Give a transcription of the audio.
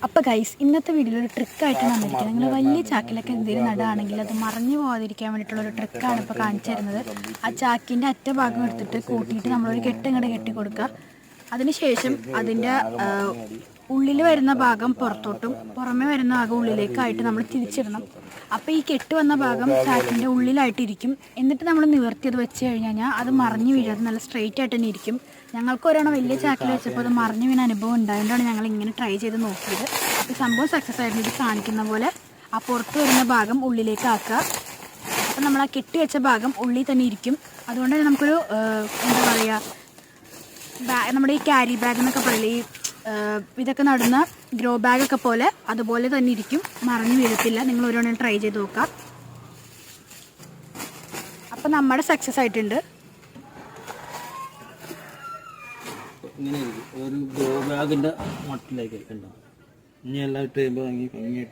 അപ്പോൾ ഗൈസ്, ഇന്നത്തെ വീഡിയോയിൽ ഒരു ട്രിക്കായിട്ട് വന്നിരിക്കുന്നത്. നിങ്ങൾ വലിയ ചാക്കിലൊക്കെ എന്തെങ്കിലും നടുകയാണെങ്കിൽ അത് മറിഞ്ഞു പോകാതിരിക്കാൻ വേണ്ടിയിട്ടുള്ളൊരു ട്രിക്കാണ് ഇപ്പോൾ കാണിച്ചു തരുന്നത്. ആ ചാക്കിൻ്റെ അറ്റ ഭാഗം എടുത്തിട്ട് കൂട്ടിയിട്ട് നമ്മളൊരു കെട്ട് കെട്ടി കൊടുക്കുക. അതിനുശേഷം അതിൻ്റെ ഉള്ളിൽ വരുന്ന ഭാഗം പുറത്തോട്ടും പുറമേ വരുന്ന ഭാഗം ഉള്ളിലേക്കായിട്ട് നമ്മൾ തിരിച്ചിടണം. അപ്പോൾ ഈ കെട്ട് വന്ന ഭാഗം ചാക്കിൻ്റെ ഉള്ളിലായിട്ടിരിക്കും. എന്നിട്ട് നമ്മൾ നിവർത്തിയത് വെച്ച് കഴിഞ്ഞാൽ അത് മറിഞ്ഞു വീഴാതെ നല്ല സ്ട്രെയിറ്റ് ആയിട്ട് തന്നെ ഇരിക്കും. ഞങ്ങൾക്ക് ഒരെണ്ണം വലിയ ചാക്കിൽ വെച്ചപ്പോൾ അത് മറിഞ്ഞു വീണ അനുഭവം ഉണ്ടായതുകൊണ്ടാണ് ഞങ്ങൾ ഇങ്ങനെ ട്രൈ ചെയ്ത് നോക്കിയത്. അപ്പോൾ സംഭവം സക്സസ് ആയിരുന്നു. ഇത് കാണിക്കുന്ന പോലെ ആ പുറത്ത് വരുന്ന ഭാഗം ഉള്ളിലേക്ക് ആക്കുക. അപ്പോൾ നമ്മൾ ആ കെട്ടി വെച്ച ഭാഗം ഉള്ളിൽ തന്നെ ഇരിക്കും. അതുകൊണ്ട് തന്നെ നമുക്കൊരു എന്താ പറയുക, നമ്മുടെ ഈ ക്യാരി ബാഗ് എന്നൊക്കെ പറയില്ലേ, ഈ ഇതൊക്കെ നടുന്ന ഗ്രോ ബാഗൊക്കെ പോലെ അതുപോലെ തന്നെ ഇരിക്കും, മറിഞ്ഞു വീഴത്തില്ല. നിങ്ങൾ ഓരോന്നും ട്രൈ ചെയ്ത് നോക്കാം. അപ്പം നമ്മുടെ സക്സസ് ആയിട്ടുണ്ട്. ഇങ്ങനെ ഒരു ഗ്രോ ബാഗിൻ്റെ മട്ടിലേക്ക് ഉണ്ടാവും. ഇനി എല്ലാം ഇട്ട് കഴിയുമ്പോൾ ഭംഗിയായിട്ട്